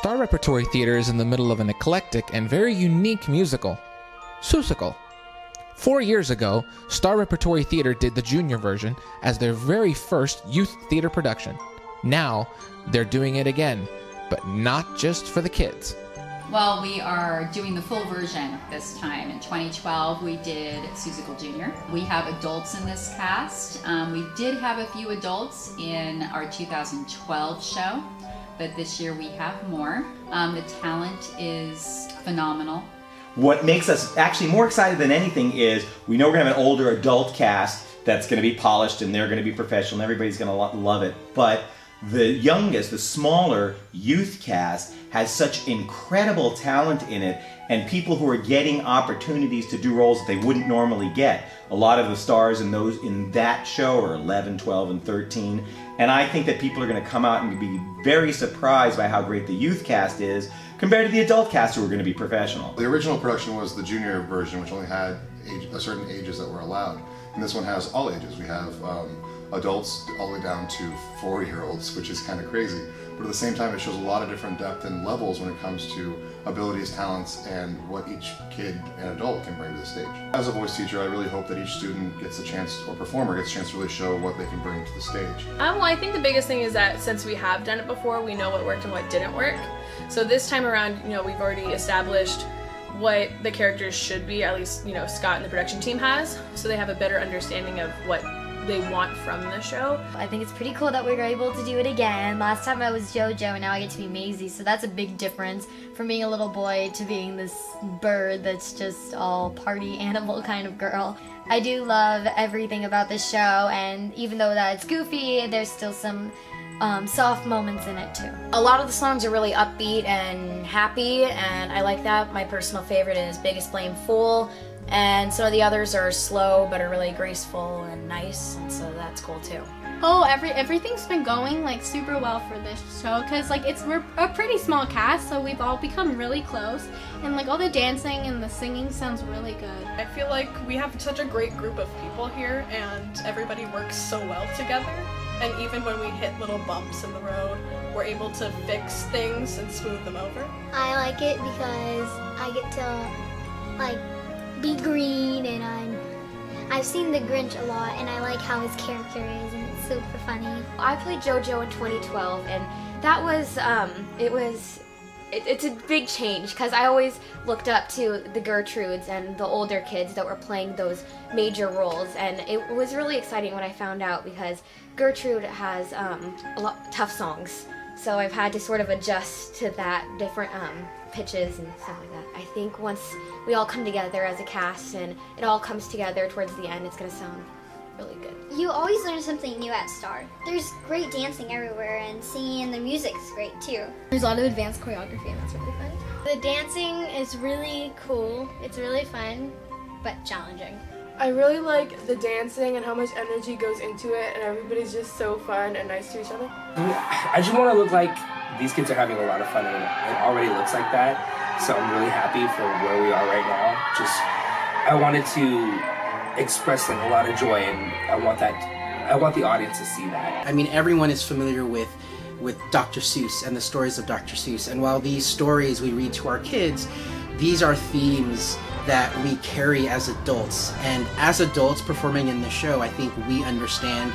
StarRepertory Theatre is in the middle of an eclectic and very unique musical, Seussical. 4 years ago, StarRepertory Theatre did the junior version as their very first youth theater production. Now, they're doing it again, but not just for the kids. Well, we are doing the full version this time. In 2012, we did Seussical Junior. We have adults in this cast. We did have a few adults in our 2012 show, but this year we have more. The talent is phenomenal. What makes us actually more excited than anything is we know we're going to have an older adult cast that's going to be polished and they're going to be professional and everybody's going to love it. But the youngest, the smaller youth cast has such incredible talent in it, and people who are getting opportunities to do roles that they wouldn't normally get. A lot of the stars in that show are 11, 12, and 13, and I think that people are going to come out and be very surprised by how great the youth cast is compared to the adult cast who are going to be professional. The original production was the junior version, which only had certain ages that were allowed, and this one has all ages. We have adults all the way down to 4-year-olds, which is kind of crazy. But at the same time, it shows a lot of different depth and levels when it comes to abilities, talents, and what each kid and adult can bring to the stage. As a voice teacher, I really hope that each student gets a chance, or performer gets a chance to really show what they can bring to the stage. Well, I think the biggest thing is that since we have done it before, we know what worked and what didn't work. So this time around, we've already established what the characters should be, at least, Scott and the production team has, so they have a better understanding of what they want from the show. I think it's pretty cool that we were able to do it again. Last time I was JoJo and now I get to be Maisie, so that's a big difference from being a little boy to being this bird that's just all party animal kind of girl. I do love everything about the show, and even though that it's goofy, there's still some soft moments in it too. A lot of the songs are really upbeat and happy, and I like that. My personal favorite is Biggest Blame Fool, and some of the others are slow but are really graceful and nice, and so that's cool too. Oh, everything's been going super well for this show, because we're a pretty small cast, so we've all become really close, and all the dancing and the singing sounds really good. I feel like we have such a great group of people here, and everybody works so well together. And even when we hit little bumps in the road, we're able to fix things and smooth them over. I like it because I get to be green, and I've seen The Grinch a lot, and I like how his character is, and it's super funny. I played JoJo in 2012, and that was it's a big change, because I always looked up to the Gertrudes and the older kids that were playing those major roles, and it was really exciting when I found out, because Gertrude has a lot tough songs, so I've had to sort of adjust to that, different pitches and stuff like that. I think once we all come together as a cast and it all comes together towards the end, it's going to sound really good. You always learn something new at Star. There's great dancing everywhere, and singing and the music's great too. There's a lot of advanced choreography, and that's really fun. The dancing is really cool. It's really fun, but challenging. I really like the dancing and how much energy goes into it, and everybody's just so fun and nice to each other. I just want to look like these kids are having a lot of fun, and it already looks like that. So I'm really happy for where we are right now. I wanted to express a lot of joy, and I want the audience to see that. I mean, everyone is familiar with Dr. Seuss and the stories of Dr. Seuss, and while these stories we read to our kids, these are themes that we carry as adults, and as adults performing in the show, I think we understand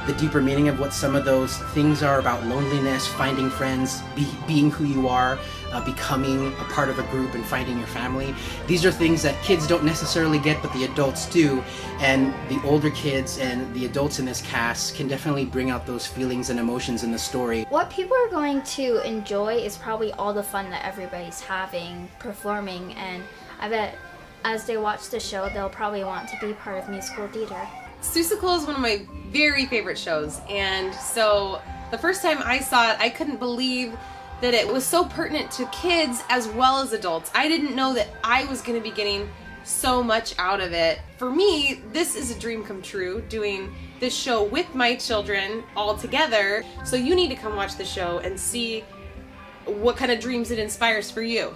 the deeper meaning of what some of those things are about: loneliness, finding friends, being who you are, becoming a part of a group, and finding your family. These are things that kids don't necessarily get, but the adults do, and the older kids and the adults in this cast can definitely bring out those feelings and emotions in the story. What people are going to enjoy is probably all the fun that everybody's having performing, and I bet as they watch the show, they'll probably want to be part of musical theater. Seussical is one of my very favorite shows, and so the first time I saw it, I couldn't believe that it was so pertinent to kids as well as adults. I didn't know that I was going to be getting so much out of it. For me, this is a dream come true, doing this show with my children all together. So you need to come watch the show and see what kind of dreams it inspires for you.